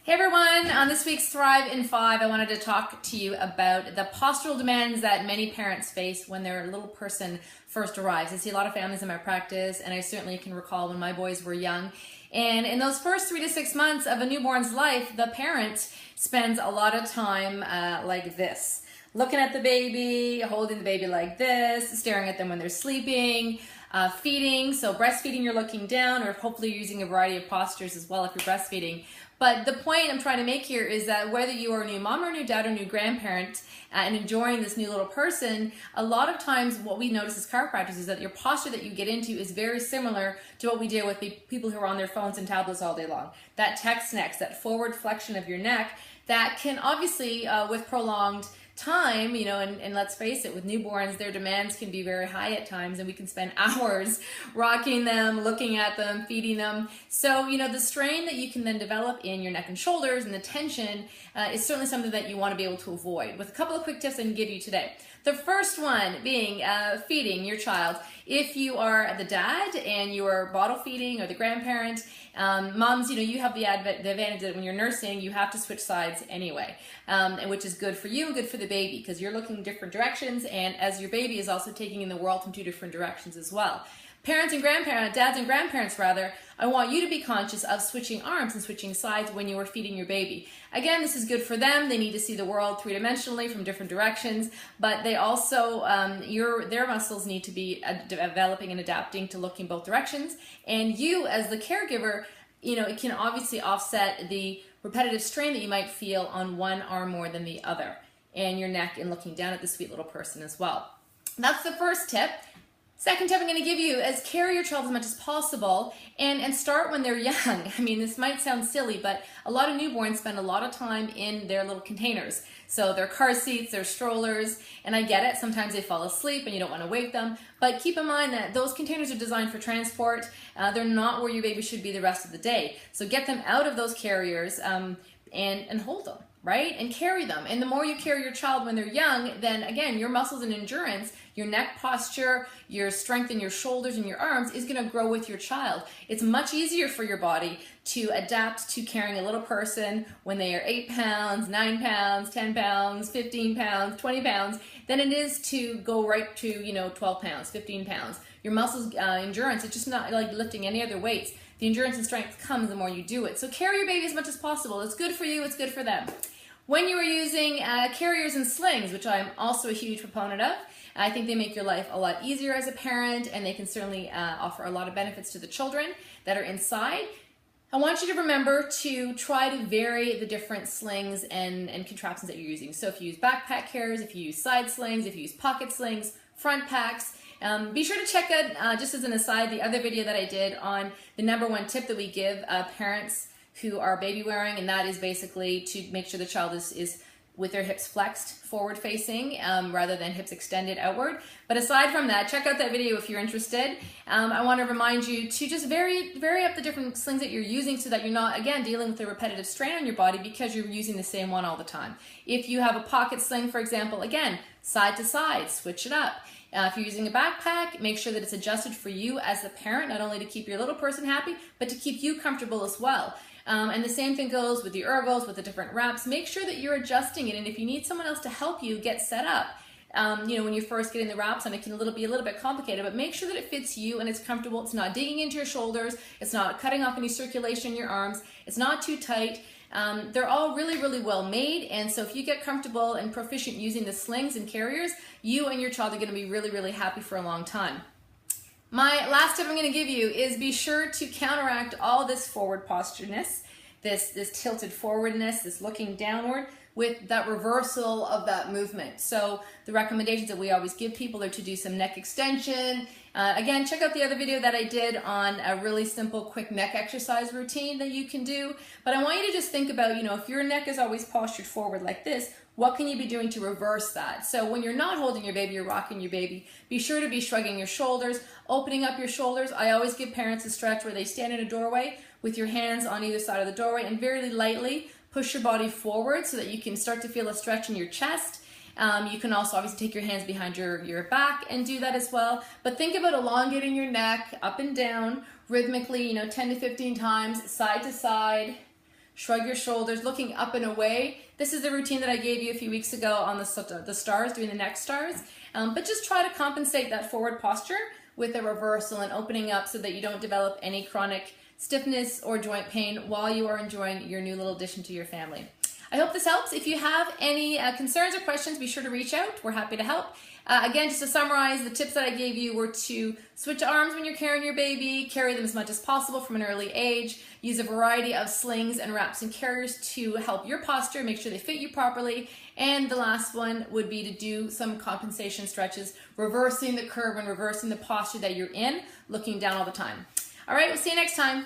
Hey everyone, on this week's Thrive in 5, I wanted to talk to you about the postural demands that many parents face when their little person first arrives. I see a lot of families in my practice, and I certainly can recall when my boys were young. And in those first 3 to 6 months of a newborn's life, the parent spends a lot of time like this. Looking at the baby, holding the baby like this, staring at them when they're sleeping, feeding. So breastfeeding, you're looking down, or hopefully you're using a variety of postures as well if you're breastfeeding. But the point I'm trying to make here is that whether you are a new mom or a new dad or a new grandparent and enjoying this new little person, a lot of times what we notice as chiropractors is that your posture that you get into is very similar to what we deal with people who are on their phones and tablets all day long. That text neck, that forward flexion of your neck, that can obviously, with prolonged time, and let's face it, with newborns, their demands can be very high at times, and we can spend hours rocking them, looking at them, feeding them. So, the strain that you can then develop in your neck and shoulders and the tension is certainly something that you want to be able to avoid. With a couple of quick tips I can give you today. The first one being feeding your child. If you are the dad and you are bottle feeding, or the grandparent, moms, you have the advantage that when you're nursing, you have to switch sides anyway, which is good for you and good for the baby because you're looking different directions, and as your baby is also taking in the world from 2 different directions as well. Parents and grandparents, dads and grandparents rather, I want you to be conscious of switching arms and switching sides when you are feeding your baby. Again, this is good for them. They need to see the world three-dimensionally from different directions, but they also, their muscles need to be developing and adapting to looking both directions. And you, as the caregiver, it can obviously offset the repetitive strain that you might feel on one arm more than the other, and your neck and looking down at the sweet little person as well. That's the first tip. Second tip I'm going to give you is carry your child as much as possible and start when they're young. I mean, this might sound silly, but a lot of newborns spend a lot of time in their little containers. So their car seats, their strollers, and I get it. Sometimes they fall asleep and you don't want to wake them. But keep in mind that those containers are designed for transport. They're not where your baby should be the rest of the day. So get them out of those carriers and hold them, right? And carry them. And the more you carry your child when they're young, then again, your muscles and endurance, your neck posture, your strength in your shoulders and your arms is going to grow with your child. It's much easier for your body to adapt to carrying a little person when they are 8 pounds, 9 pounds, 10 pounds, 15 pounds, 20 pounds, than it is to go right to, 12 pounds, 15 pounds. Your muscles, endurance, it's just not like lifting any other weights. The endurance and strength comes the more you do it. So carry your baby as much as possible. It's good for you, it's good for them. When you are using carriers and slings, which I'm also a huge proponent of, I think they make your life a lot easier as a parent, and they can certainly offer a lot of benefits to the children that are inside. I want you to remember to try to vary the different slings and contraptions that you're using. So if you use backpack carriers, if you use side slings, if you use pocket slings, front packs, be sure to check out, just as an aside, the other video that I did on the #1 tip that we give parents who are baby wearing, and that is basically to make sure the child is with their hips flexed forward facing rather than hips extended outward. But aside from that, check out that video if you're interested. I want to remind you to just vary up the different slings that you're using so that you're not, again, dealing with the repetitive strain on your body because you're using the same one all the time. If you have a pocket sling, for example, again, side to side, switch it up. If you're using a backpack, make sure that it's adjusted for you as the parent, not only to keep your little person happy, but to keep you comfortable as well. And the same thing goes with the ergos, with the different wraps. Make sure that you're adjusting it, and if you need someone else to help you get set up, when you're first getting the wraps on, it can be a little bit complicated, but make sure that it fits you and it's comfortable. It's not digging into your shoulders. It's not cutting off any circulation in your arms. It's not too tight. They're all really, really well made, and so if you get comfortable and proficient using the slings and carriers, you and your child are going to be really, really happy for a long time. My last tip I'm going to give you is be sure to counteract all this forward postureness, this tilted forwardness, this looking downward, with that reversal of that movement. So the recommendations that we always give people are to do some neck extension. Again, check out the other video that I did on a really simple, quick neck exercise routine that you can do. But I want you to just think about, if your neck is always postured forward like this, what can you be doing to reverse that? So when you're not holding your baby, you're rocking your baby, be sure to be shrugging your shoulders, opening up your shoulders. I always give parents a stretch where they stand in a doorway with your hands on either side of the doorway and very lightly push your body forward so that you can start to feel a stretch in your chest. You can also obviously take your hands behind your back and do that as well. But think about elongating your neck up and down rhythmically, 10 to 15 times, side to side, shrug your shoulders, looking up and away. This is the routine that I gave you a few weeks ago on the stars, doing the neck stars. But just try to compensate that forward posture with a reversal and opening up so that you don't develop any chronic stiffness or joint pain while you are enjoying your new little addition to your family. I hope this helps. If you have any concerns or questions, be sure to reach out. We're happy to help. Again, just to summarize, the tips that I gave you were to switch arms when you're carrying your baby, carry them as much as possible from an early age, use a variety of slings and wraps and carriers to help your posture, make sure they fit you properly, and the last one would be to do some compensation stretches, reversing the curve and reversing the posture that you're in, looking down all the time. All right, we'll see you next time.